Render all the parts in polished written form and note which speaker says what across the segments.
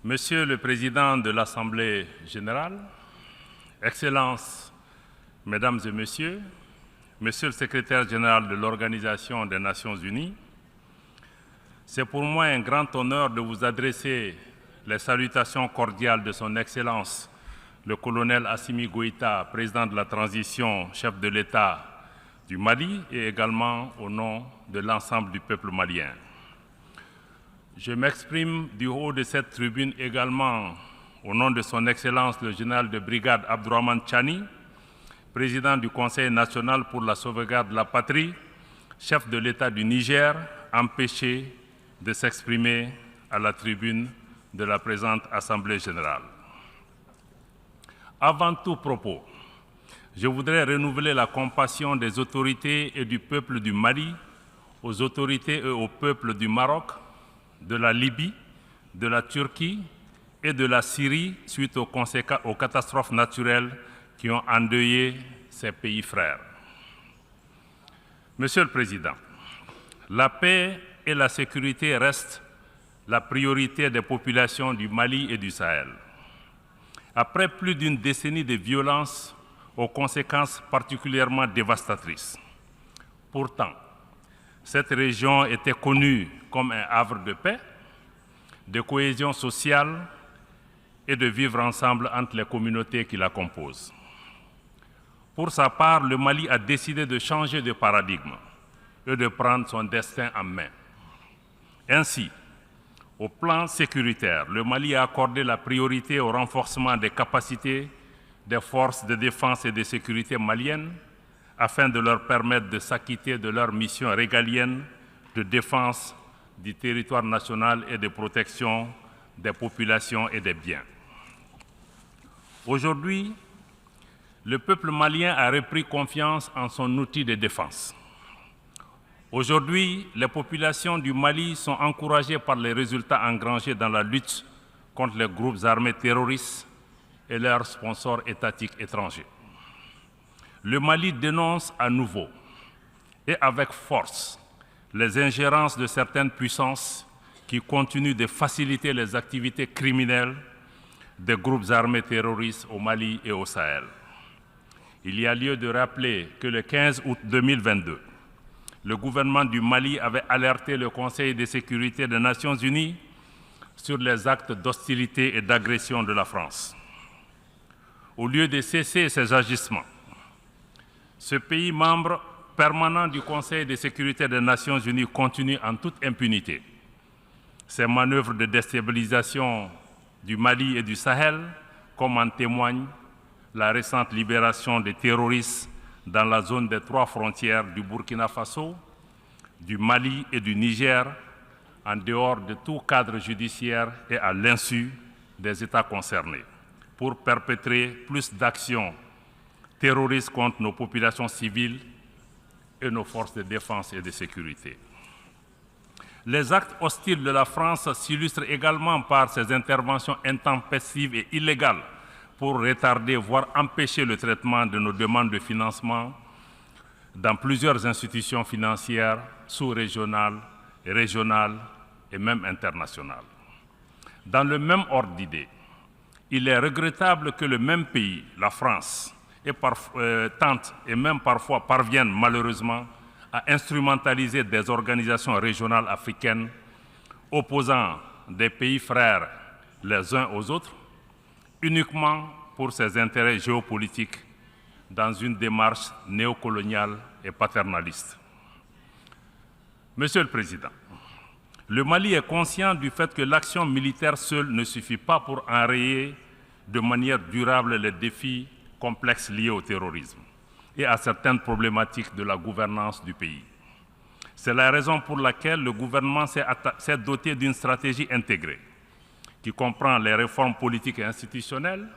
Speaker 1: Monsieur le Président de l'Assemblée générale, Excellences, Mesdames et Messieurs, Monsieur le Secrétaire général de l'Organisation des Nations Unies, c'est pour moi un grand honneur de vous adresser les salutations cordiales de Son Excellence, le colonel Assimi Goïta, président de la transition, chef de l'État du Mali, et également au nom de l'ensemble du peuple malien. Je m'exprime du haut de cette tribune également au nom de Son Excellence le général de brigade Abdourahmane Tchani, président du Conseil national pour la sauvegarde de la patrie, chef de l'État du Niger, empêché de s'exprimer à la tribune de la présente Assemblée générale. Avant tout propos, je voudrais renouveler la compassion des autorités et du peuple du Mali aux autorités et au peuple du Maroc, de la Libye, de la Turquie et de la Syrie suite aux catastrophes naturelles qui ont endeuillé ces pays frères. Monsieur le Président, la paix et la sécurité restent la priorité des populations du Mali et du Sahel. Après plus d'une décennie de violences aux conséquences particulièrement dévastatrices. Pourtant, cette région était connue comme un havre de paix, de cohésion sociale et de vivre ensemble entre les communautés qui la composent. Pour sa part, le Mali a décidé de changer de paradigme et de prendre son destin en main. Ainsi, au plan sécuritaire, le Mali a accordé la priorité au renforcement des capacités des forces de défense et de sécurité maliennes afin de leur permettre de s'acquitter de leur mission régalienne de défense du territoire national et de protection des populations et des biens. Aujourd'hui, le peuple malien a repris confiance en son outil de défense. Aujourd'hui, les populations du Mali sont encouragées par les résultats engrangés dans la lutte contre les groupes armés terroristes et leurs sponsors étatiques étrangers. Le Mali dénonce à nouveau et avec force les ingérences de certaines puissances qui continuent de faciliter les activités criminelles des groupes armés terroristes au Mali et au Sahel. Il y a lieu de rappeler que le 15 août 2022, le gouvernement du Mali avait alerté le Conseil de sécurité des Nations Unies sur les actes d'hostilité et d'agression de la France. Au lieu de cesser ces agissements, ce pays membre permanent du Conseil de sécurité des Nations Unies continue en toute impunité ces manœuvres de déstabilisation du Mali et du Sahel, comme en témoigne la récente libération des terroristes dans la zone des 3 frontières du Burkina Faso, du Mali et du Niger, en dehors de tout cadre judiciaire et à l'insu des États concernés, pour perpétrer plus d'actions terroristes contre nos populations civiles et nos forces de défense et de sécurité. Les actes hostiles de la France s'illustrent également par ses interventions intempestives et illégales pour retarder, voire empêcher le traitement de nos demandes de financement dans plusieurs institutions financières sous-régionales, régionales et même internationales. Dans le même ordre d'idées, il est regrettable que le même pays, la France, tente et même parfois parviennent malheureusement à instrumentaliser des organisations régionales africaines opposant des pays frères les uns aux autres uniquement pour ses intérêts géopolitiques dans une démarche néocoloniale et paternaliste. Monsieur le Président, le Mali est conscient du fait que l'action militaire seule ne suffit pas pour enrayer de manière durable les défis complexes liés au terrorisme et à certaines problématiques de la gouvernance du pays. C'est la raison pour laquelle le gouvernement s'est doté d'une stratégie intégrée qui comprend les réformes politiques et institutionnelles,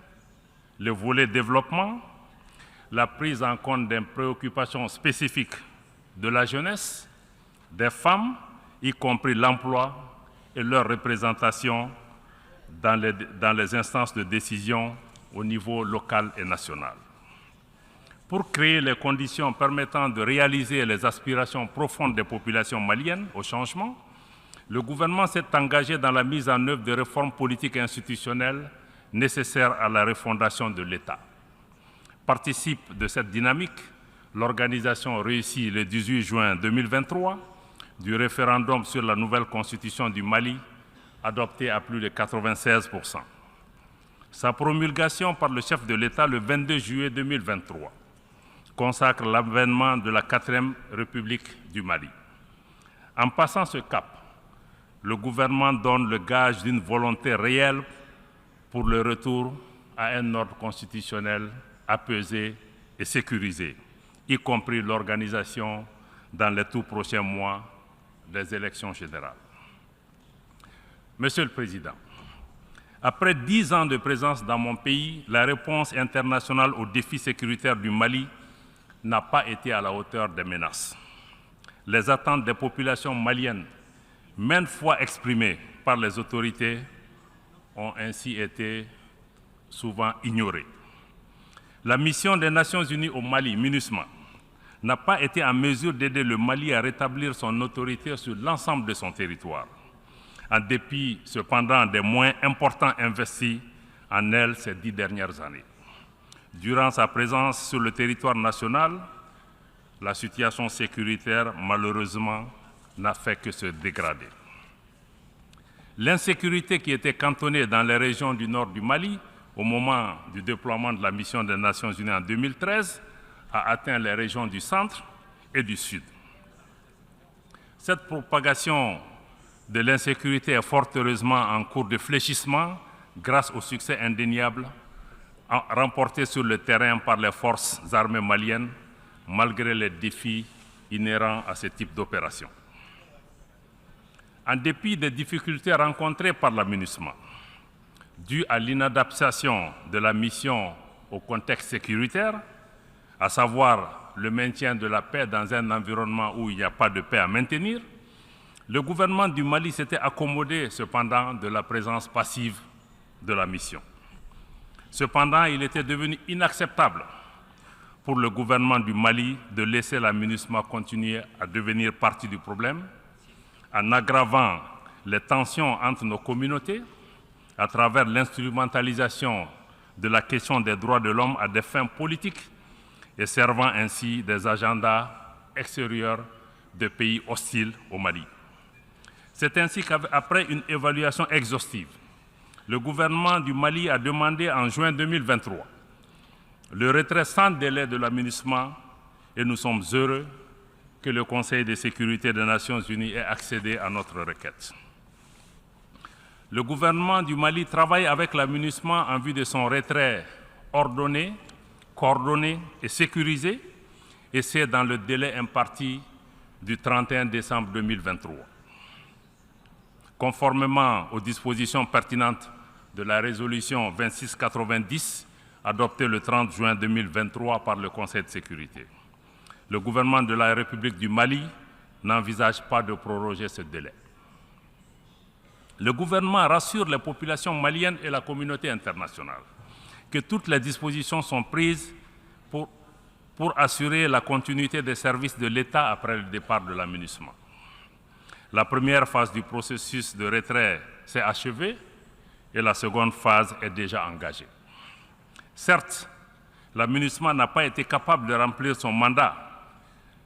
Speaker 1: le volet développement, la prise en compte des préoccupations spécifiques de la jeunesse, des femmes, y compris l'emploi et leur représentation dans les instances de décision au niveau local et national. Pour créer les conditions permettant de réaliser les aspirations profondes des populations maliennes au changement, le gouvernement s'est engagé dans la mise en œuvre de réformes politiques et institutionnelles nécessaires à la refondation de l'État. Participe de cette dynamique l'organisation réussie le 18 juin 2023 du référendum sur la nouvelle constitution du Mali, adoptée à plus de 96%. Sa promulgation par le chef de l'État le 22 juillet 2023 consacre l'avènement de la 4e République du Mali. En passant ce cap, le gouvernement donne le gage d'une volonté réelle pour le retour à un ordre constitutionnel apaisé et sécurisé, y compris l'organisation dans les tout prochains mois des élections générales. Monsieur le Président, après 10 ans de présence dans mon pays, la réponse internationale aux défis sécuritaires du Mali n'a pas été à la hauteur des menaces. Les attentes des populations maliennes, maintes fois exprimées par les autorités, ont ainsi été souvent ignorées. La mission des Nations Unies au Mali, MINUSMA, n'a pas été en mesure d'aider le Mali à rétablir son autorité sur l'ensemble de son territoire, en dépit cependant des moyens importants investis en elle ces 10 dernières années. Durant sa présence sur le territoire national, la situation sécuritaire, malheureusement, n'a fait que se dégrader. L'insécurité qui était cantonnée dans les régions du nord du Mali au moment du déploiement de la mission des Nations Unies en 2013 a atteint les régions du centre et du sud. Cette propagation de l'insécurité est fort heureusement en cours de fléchissement grâce au succès indéniable remporté sur le terrain par les forces armées maliennes, malgré les défis inhérents à ce type d'opération. En dépit des difficultés rencontrées par la MINUSMA, dues à l'inadaptation de la mission au contexte sécuritaire, à savoir le maintien de la paix dans un environnement où il n'y a pas de paix à maintenir, le gouvernement du Mali s'était accommodé cependant de la présence passive de la mission. Cependant, il était devenu inacceptable pour le gouvernement du Mali de laisser la MINUSMA continuer à devenir partie du problème, en aggravant les tensions entre nos communautés à travers l'instrumentalisation de la question des droits de l'homme à des fins politiques et servant ainsi des agendas extérieurs de pays hostiles au Mali. C'est ainsi qu'après une évaluation exhaustive, le gouvernement du Mali a demandé en juin 2023 le retrait sans délai de la MINUSMA et nous sommes heureux que le Conseil de sécurité des Nations Unies ait accédé à notre requête. Le gouvernement du Mali travaille avec la MINUSMA en vue de son retrait ordonné, coordonné et sécurisé, et c'est dans le délai imparti du 31 décembre 2023. Conformément aux dispositions pertinentes de la résolution 2690 adoptée le 30 juin 2023 par le Conseil de sécurité. Le gouvernement de la République du Mali n'envisage pas de proroger ce délai. Le gouvernement rassure les populations maliennes et la communauté internationale que toutes les dispositions sont prises pour assurer la continuité des services de l'État après le départ de la MINUSMA. La première phase du processus de retrait s'est achevée et la seconde phase est déjà engagée. Certes, la MINUSMA n'a pas été capable de remplir son mandat,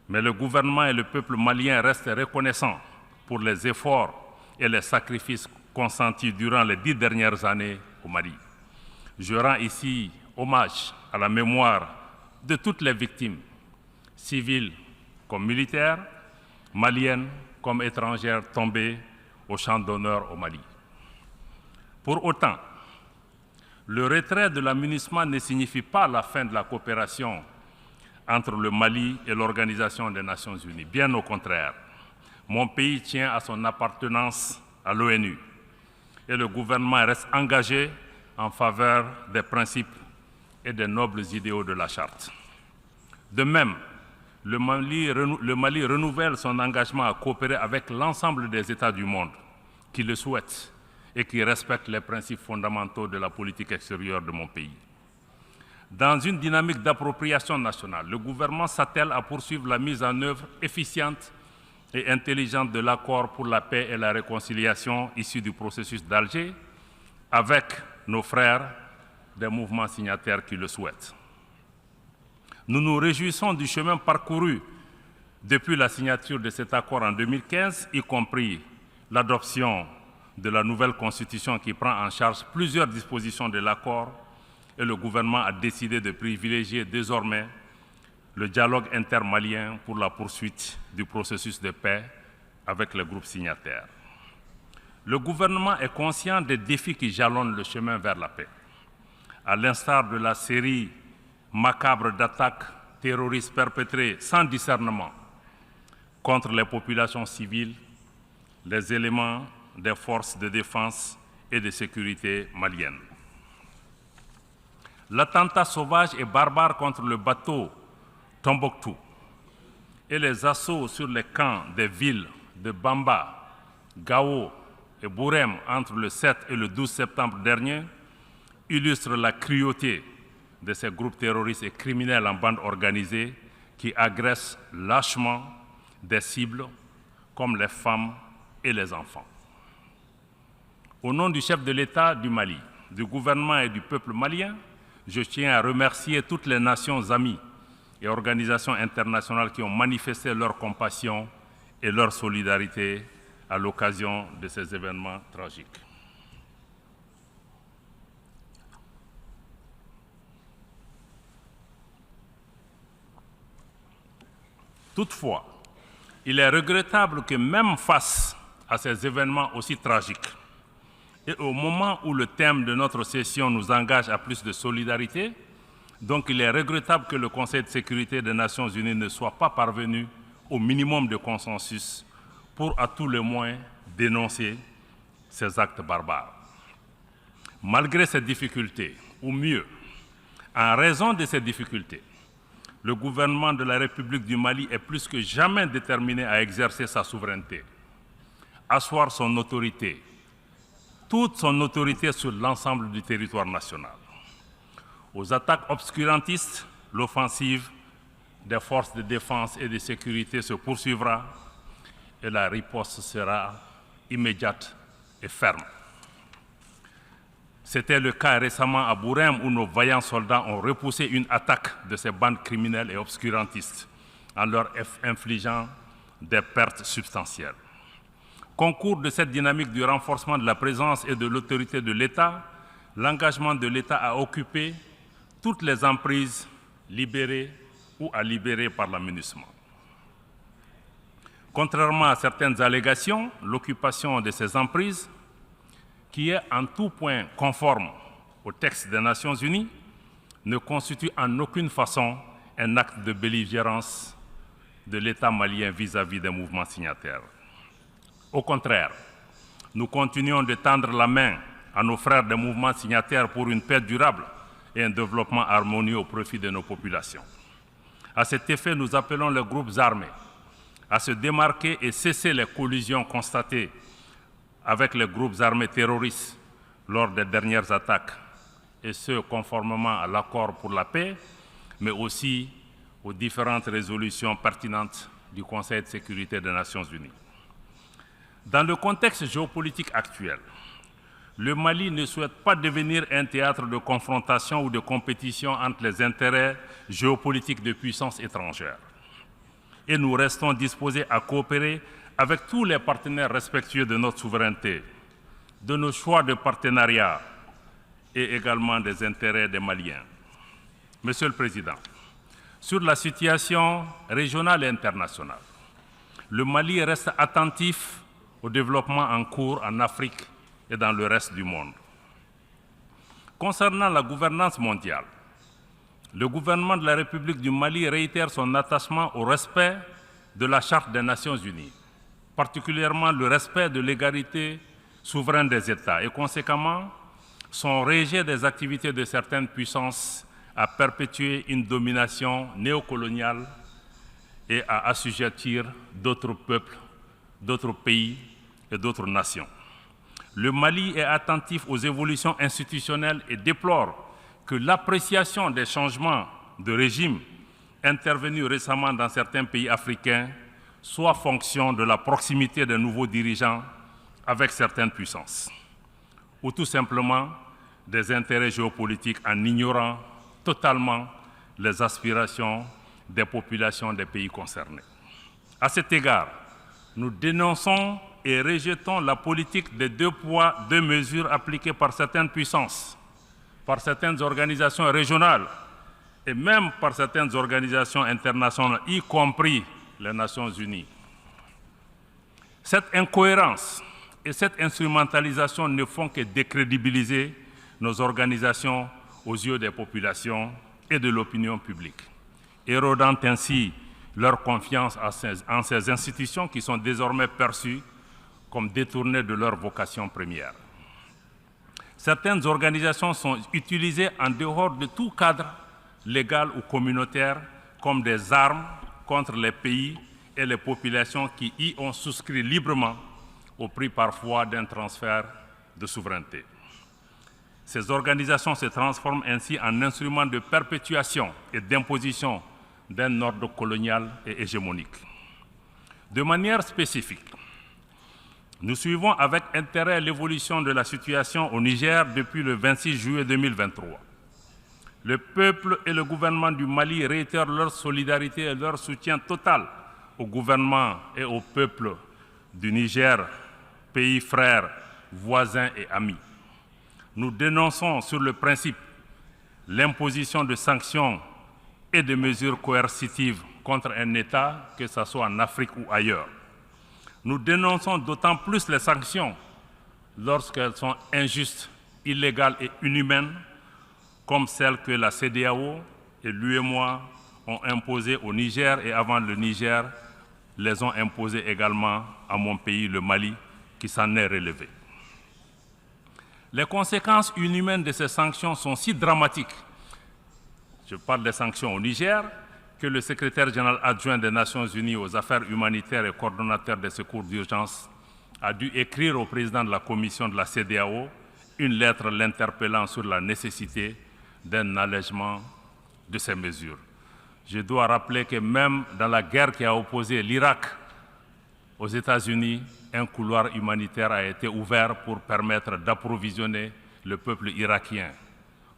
Speaker 1: mais le gouvernement et le peuple malien restent reconnaissants pour les efforts et les sacrifices consentis durant les 10 dernières années au Mali. Je rends ici hommage à la mémoire de toutes les victimes, civiles comme militaires, maliennes comme étrangères tombées au champ d'honneur au Mali. Pour autant, le retrait de la MINUSMA ne signifie pas la fin de la coopération entre le Mali et l'Organisation des Nations Unies. Bien au contraire, mon pays tient à son appartenance à l'ONU et le gouvernement reste engagé en faveur des principes et des nobles idéaux de la Charte. De même, le Mali renouvelle son engagement à coopérer avec l'ensemble des États du monde qui le souhaitent et qui respectent les principes fondamentaux de la politique extérieure de mon pays. Dans une dynamique d'appropriation nationale, le gouvernement s'attelle à poursuivre la mise en œuvre efficiente et intelligente de l'accord pour la paix et la réconciliation issu du processus d'Alger avec nos frères des mouvements signataires qui le souhaitent. Nous nous réjouissons du chemin parcouru depuis la signature de cet accord en 2015, y compris l'adoption de la nouvelle constitution qui prend en charge plusieurs dispositions de l'accord, et le gouvernement a décidé de privilégier désormais le dialogue intermalien pour la poursuite du processus de paix avec les groupes signataires. Le gouvernement est conscient des défis qui jalonnent le chemin vers la paix, à l'instar de la série macabre d'attaques terroristes perpétrées sans discernement contre les populations civiles, les éléments des forces de défense et de sécurité maliennes. L'attentat sauvage et barbare contre le bateau Tombouctou et les assauts sur les camps des villes de Bamba, Gao et Bourem entre le 7 et le 12 septembre dernier illustrent la cruauté de ces groupes terroristes et criminels en bande organisée qui agressent lâchement des cibles comme les femmes et les enfants. Au nom du chef de l'État du Mali, du gouvernement et du peuple malien, je tiens à remercier toutes les nations amies et organisations internationales qui ont manifesté leur compassion et leur solidarité à l'occasion de ces événements tragiques. Toutefois, il est regrettable que même face à ces événements aussi tragiques, et au moment où le thème de notre session nous engage à plus de solidarité, donc il est regrettable que le Conseil de sécurité des Nations Unies ne soit pas parvenu au minimum de consensus pour à tout le moins dénoncer ces actes barbares. Malgré ces difficultés, ou mieux, en raison de ces difficultés, le gouvernement de la République du Mali est plus que jamais déterminé à exercer sa souveraineté, asseoir son autorité, toute son autorité sur l'ensemble du territoire national. Aux attaques obscurantistes, l'offensive des forces de défense et de sécurité se poursuivra et la riposte sera immédiate et ferme. C'était le cas récemment à Bourem où nos vaillants soldats ont repoussé une attaque de ces bandes criminelles et obscurantistes en leur infligeant des pertes substantielles. Concours de cette dynamique du renforcement de la présence et de l'autorité de l'État, l'engagement de l'État à occuper toutes les emprises libérées ou à libérer par la MINUSMA. Contrairement à certaines allégations, l'occupation de ces emprises, qui est en tout point conforme au texte des Nations Unies, ne constitue en aucune façon un acte de belligérance de l'État malien vis-à-vis des mouvements signataires. Au contraire, nous continuons de tendre la main à nos frères des mouvements signataires pour une paix durable et un développement harmonieux au profit de nos populations. À cet effet, nous appelons les groupes armés à se démarquer et cesser les collisions constatées avec les groupes armés terroristes lors des dernières attaques, et ce, conformément à l'accord pour la paix, mais aussi aux différentes résolutions pertinentes du Conseil de sécurité des Nations Unies. Dans le contexte géopolitique actuel, le Mali ne souhaite pas devenir un théâtre de confrontation ou de compétition entre les intérêts géopolitiques de puissances étrangères. Et nous restons disposés à coopérer avec tous les partenaires respectueux de notre souveraineté, de nos choix de partenariat et également des intérêts des Maliens. Monsieur le Président, sur la situation régionale et internationale, le Mali reste attentif au développement en cours en Afrique et dans le reste du monde. Concernant la gouvernance mondiale, le gouvernement de la République du Mali réitère son attachement au respect de la Charte des Nations Unies, particulièrement le respect de l'égalité souveraine des États et conséquemment son rejet des activités de certaines puissances à perpétuer une domination néocoloniale et à assujettir d'autres peuples, d'autres pays et d'autres nations. Le Mali est attentif aux évolutions institutionnelles et déplore que l'appréciation des changements de régime intervenus récemment dans certains pays africains soit fonction de la proximité des nouveaux dirigeants avec certaines puissances, ou tout simplement des intérêts géopolitiques en ignorant totalement les aspirations des populations des pays concernés. À cet égard, nous dénonçons et rejetons la politique des 2 poids, 2 mesures appliquées par certaines puissances, par certaines organisations régionales et même par certaines organisations internationales, y compris les Nations Unies. Cette incohérence et cette instrumentalisation ne font que décrédibiliser nos organisations aux yeux des populations et de l'opinion publique, érodant ainsi leur confiance en ces institutions qui sont désormais perçues comme détournées de leur vocation première. Certaines organisations sont utilisées en dehors de tout cadre légal ou communautaire comme des armes contre les pays et les populations qui y ont souscrit librement au prix parfois d'un transfert de souveraineté. Ces organisations se transforment ainsi en instruments de perpétuation et d'imposition d'un ordre colonial et hégémonique. De manière spécifique, nous suivons avec intérêt l'évolution de la situation au Niger depuis le 26 juillet 2023. Le peuple et le gouvernement du Mali réitèrent leur solidarité et leur soutien total au gouvernement et au peuple du Niger, pays frères, voisins et amis. Nous dénonçons sur le principe l'imposition de sanctions et de mesures coercitives contre un État, que ce soit en Afrique ou ailleurs. Nous dénonçons d'autant plus les sanctions lorsqu'elles sont injustes, illégales et inhumaines, comme celles que la CEDEAO et l'UEMOA ont imposées au Niger et avant le Niger, les ont imposées également à mon pays, le Mali, qui s'en est relevé. Les conséquences inhumaines de ces sanctions sont si dramatiques, je parle des sanctions au Niger, que le secrétaire général adjoint des Nations Unies aux affaires humanitaires et coordonnateur des secours d'urgence a dû écrire au président de la commission de la CEDEAO une lettre l'interpellant sur la nécessité d'un allègement de ces mesures. Je dois rappeler que même dans la guerre qui a opposé l'Irak aux États-Unis, un couloir humanitaire a été ouvert pour permettre d'approvisionner le peuple irakien.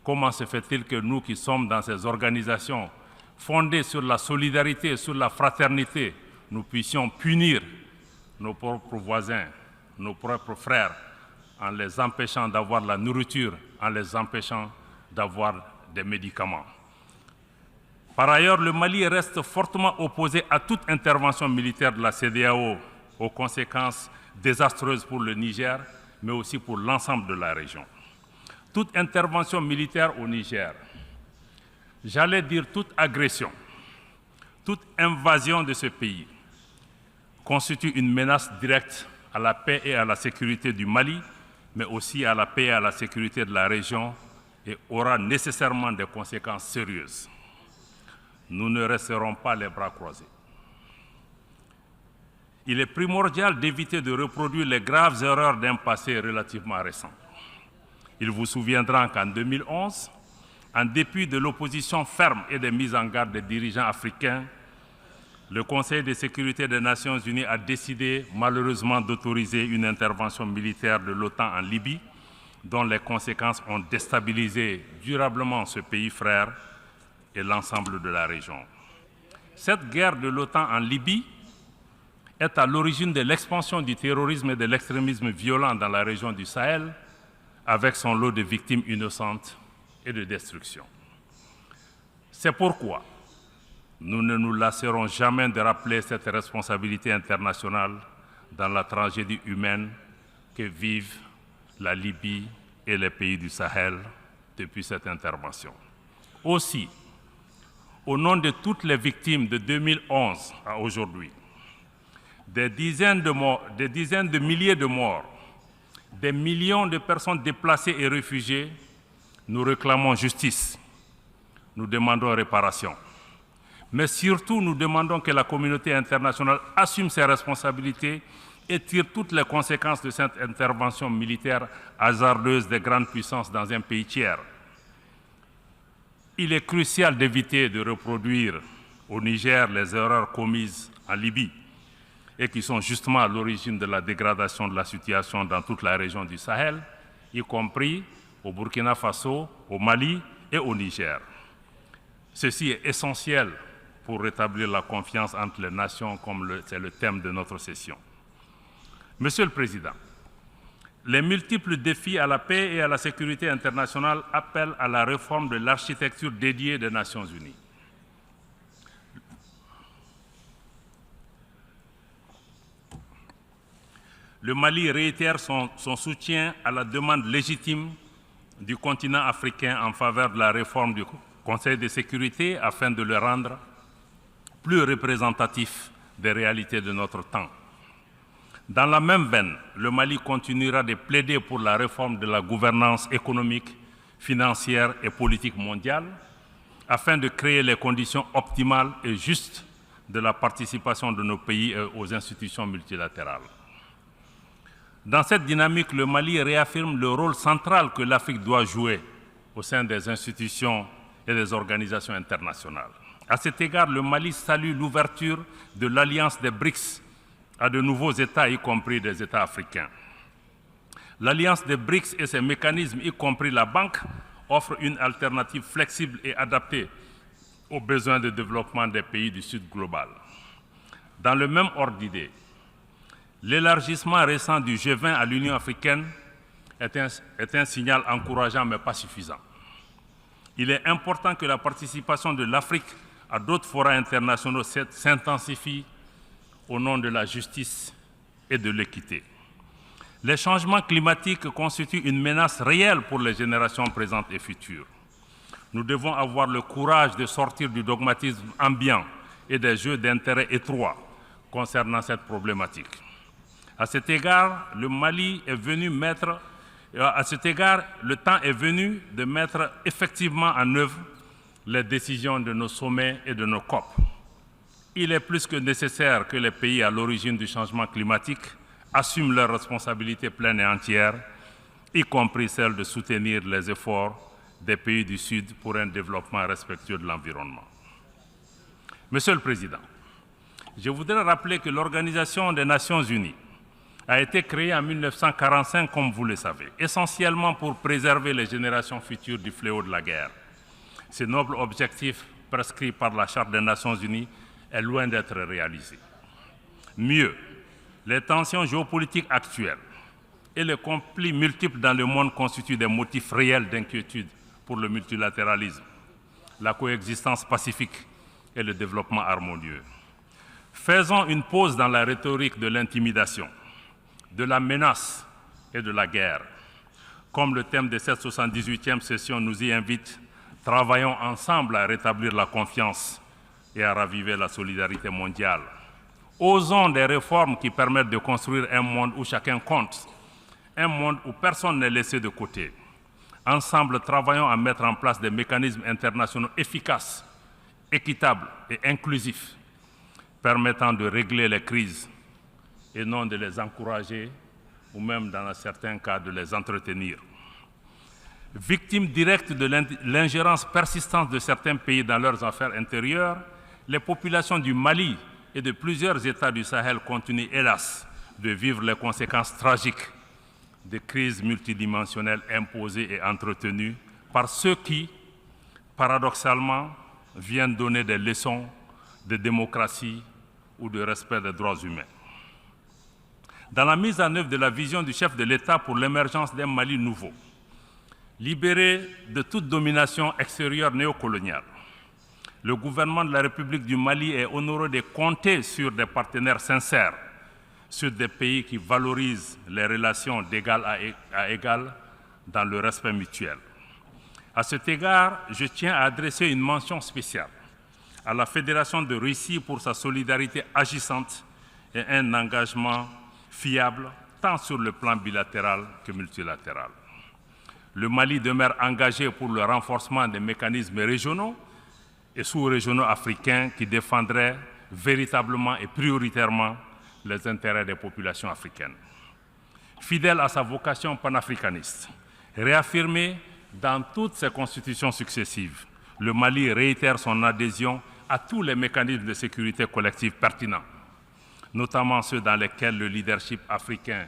Speaker 1: Comment se fait-il que nous qui sommes dans ces organisations fondées sur la solidarité et sur la fraternité, nous puissions punir nos propres voisins, nos propres frères, en les empêchant d'avoir la nourriture, en les empêchant d'avoir des médicaments? Par ailleurs, le Mali reste fortement opposé à toute intervention militaire de la CEDEAO aux conséquences désastreuses pour le Niger, mais aussi pour l'ensemble de la région. Toute intervention militaire au Niger, j'allais dire toute agression, toute invasion de ce pays, constitue une menace directe à la paix et à la sécurité du Mali, mais aussi à la paix et à la sécurité de la région et aura nécessairement des conséquences sérieuses. Nous ne resterons pas les bras croisés. Il est primordial d'éviter de reproduire les graves erreurs d'un passé relativement récent. Il vous souviendra qu'en 2011, en dépit de l'opposition ferme et des mises en garde des dirigeants africains, le Conseil de sécurité des Nations Unies a décidé malheureusement d'autoriser une intervention militaire de l'OTAN en Libye, dont les conséquences ont déstabilisé durablement ce pays frère et l'ensemble de la région. Cette guerre de l'OTAN en Libye est à l'origine de l'expansion du terrorisme et de l'extrémisme violent dans la région du Sahel, avec son lot de victimes innocentes et de destruction. C'est pourquoi nous ne nous lasserons jamais de rappeler cette responsabilité internationale dans la tragédie humaine que vivent la Libye et les pays du Sahel depuis cette intervention. Aussi, au nom de toutes les victimes de 2011 à aujourd'hui, des dizaines de milliers de morts, des millions de personnes déplacées et réfugiées, nous réclamons justice, nous demandons réparation. Mais surtout, nous demandons que la communauté internationale assume ses responsabilités et tire toutes les conséquences de cette intervention militaire hasardeuse des grandes puissances dans un pays tiers. Il est crucial d'éviter de reproduire au Niger les erreurs commises en Libye. et qui sont justement à l'origine de la dégradation de la situation dans toute la région du Sahel, y compris au Burkina Faso, au Mali et au Niger. Ceci est essentiel pour rétablir la confiance entre les nations, comme c'est le thème de notre session. Monsieur le Président, les multiples défis à la paix et à la sécurité internationale appellent à la réforme de l'architecture dédiée des Nations Unies. Le Mali réitère son soutien à la demande légitime du continent africain en faveur de la réforme du Conseil de sécurité afin de le rendre plus représentatif des réalités de notre temps. Dans la même veine, le Mali continuera de plaider pour la réforme de la gouvernance économique, financière et politique mondiale afin de créer les conditions optimales et justes de la participation de nos pays aux institutions multilatérales. Dans cette dynamique, le Mali réaffirme le rôle central que l'Afrique doit jouer au sein des institutions et des organisations internationales. À cet égard, le Mali salue l'ouverture de l'Alliance des BRICS à de nouveaux États, y compris des États africains. L'Alliance des BRICS et ses mécanismes, y compris la banque, offrent une alternative flexible et adaptée aux besoins de développement des pays du Sud global. Dans le même ordre d'idées, l'élargissement récent du G20 à l'Union africaine est un signal encourageant mais pas suffisant. Il est important que la participation de l'Afrique à d'autres forats internationaux s'intensifie au nom de la justice et de l'équité. Les changements climatiques constituent une menace réelle pour les générations présentes et futures. Nous devons avoir le courage de sortir du dogmatisme ambiant et des jeux d'intérêts étroits concernant cette problématique. À cet égard, le temps est venu de mettre effectivement en œuvre les décisions de nos sommets et de nos COP. Il est plus que nécessaire que les pays à l'origine du changement climatique assument leurs responsabilités pleines et entières, y compris celle de soutenir les efforts des pays du Sud pour un développement respectueux de l'environnement. Monsieur le Président, je voudrais rappeler que l'Organisation des Nations Unies a été créée en 1945, comme vous le savez, essentiellement pour préserver les générations futures du fléau de la guerre. Ce noble objectif prescrit par la Charte des Nations Unies est loin d'être réalisé. Mieux, les tensions géopolitiques actuelles et les conflits multiples dans le monde constituent des motifs réels d'inquiétude pour le multilatéralisme, la coexistence pacifique et le développement harmonieux. Faisons une pause dans la rhétorique de l'intimidation, de la menace et de la guerre. Comme le thème de cette 78e session nous y invite, travaillons ensemble à rétablir la confiance et à raviver la solidarité mondiale. Osons des réformes qui permettent de construire un monde où chacun compte, un monde où personne n'est laissé de côté. Ensemble, travaillons à mettre en place des mécanismes internationaux efficaces, équitables et inclusifs, permettant de régler les crises et non de les encourager ou même, dans certains cas, de les entretenir. Victimes directes de l'ingérence persistante de certains pays dans leurs affaires intérieures, les populations du Mali et de plusieurs États du Sahel continuent, hélas, de vivre les conséquences tragiques des crises multidimensionnelles imposées et entretenues par ceux qui, paradoxalement, viennent donner des leçons de démocratie ou de respect des droits humains. Dans la mise en œuvre de la vision du chef de l'État pour l'émergence d'un Mali nouveau, libéré de toute domination extérieure néocoloniale, le gouvernement de la République du Mali est honoré de compter sur des partenaires sincères, sur des pays qui valorisent les relations d'égal à égal dans le respect mutuel. À cet égard, je tiens à adresser une mention spéciale à la Fédération de Russie pour sa solidarité agissante et un engagement fiable tant sur le plan bilatéral que multilatéral. Le Mali demeure engagé pour le renforcement des mécanismes régionaux et sous-régionaux africains qui défendraient véritablement et prioritairement les intérêts des populations africaines. Fidèle à sa vocation panafricaniste, réaffirmée dans toutes ses constitutions successives, le Mali réitère son adhésion à tous les mécanismes de sécurité collective pertinents. notamment ceux dans lesquels le leadership africain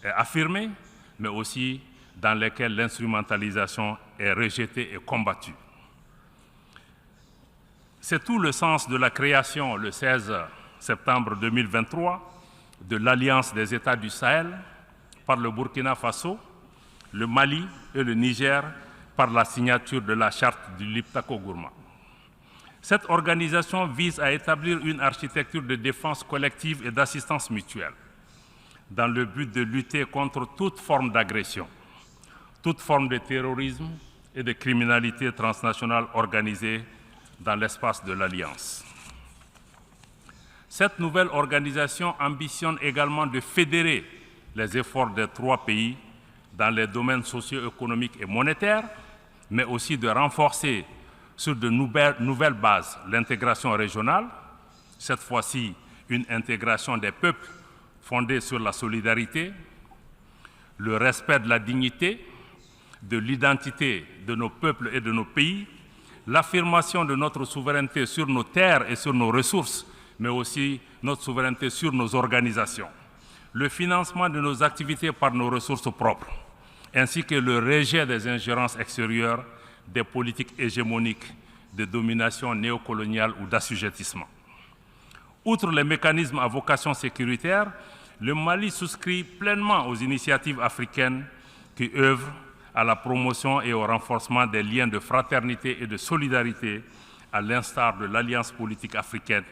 Speaker 1: est affirmé, mais aussi dans lesquels l'instrumentalisation est rejetée et combattue. C'est tout le sens de la création, le 16 septembre 2023, de l'Alliance des États du Sahel par le Burkina Faso, le Mali et le Niger par la signature de la charte du Liptako-Gourma. Cette organisation vise à établir une architecture de défense collective et d'assistance mutuelle dans le but de lutter contre toute forme d'agression, toute forme de terrorisme et de criminalité transnationale organisée dans l'espace de l'Alliance. Cette nouvelle organisation ambitionne également de fédérer les efforts des 3 pays dans les domaines socio-économiques et monétaires, mais aussi de renforcer sur de nouvelles bases l'intégration régionale, cette fois-ci une intégration des peuples fondée sur la solidarité, le respect de la dignité, de l'identité de nos peuples et de nos pays, l'affirmation de notre souveraineté sur nos terres et sur nos ressources, mais aussi notre souveraineté sur nos organisations, le financement de nos activités par nos ressources propres, ainsi que le rejet des ingérences extérieures, des politiques hégémoniques de domination néocoloniale ou d'assujettissement. Outre les mécanismes à vocation sécuritaire, le Mali souscrit pleinement aux initiatives africaines qui œuvrent à la promotion et au renforcement des liens de fraternité et de solidarité, à l'instar de l'Alliance politique africaine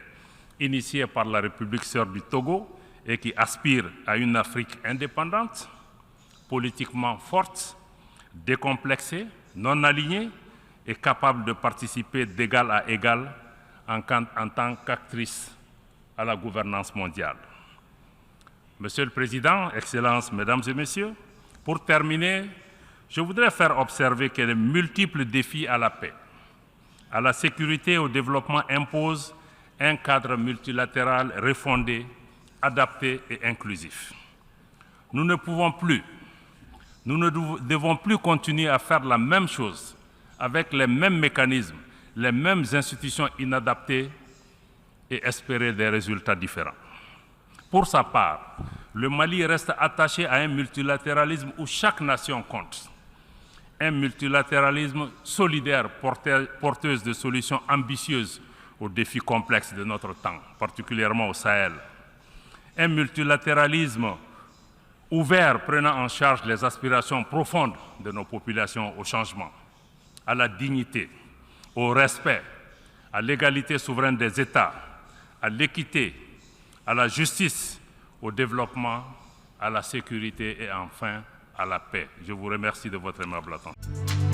Speaker 1: initiée par la République sœur du Togo et qui aspire à une Afrique indépendante, politiquement forte, décomplexée, non alignée et capable de participer d'égal à égal en tant qu'actrice à la gouvernance mondiale. Monsieur le Président, Excellences, Mesdames et Messieurs, pour terminer, je voudrais faire observer que les multiples défis à la paix, à la sécurité et au développement imposent un cadre multilatéral refondé, adapté et inclusif. Nous ne devons plus continuer à faire la même chose avec les mêmes mécanismes, les mêmes institutions inadaptées et espérer des résultats différents. Pour sa part, le Mali reste attaché à un multilatéralisme où chaque nation compte. Un multilatéralisme solidaire, porteuse de solutions ambitieuses aux défis complexes de notre temps, particulièrement au Sahel. Un multilatéralisme ouvert, prenant en charge les aspirations profondes de nos populations au changement, à la dignité, au respect, à l'égalité souveraine des États, à l'équité, à la justice, au développement, à la sécurité et enfin à la paix. Je vous remercie de votre aimable attention.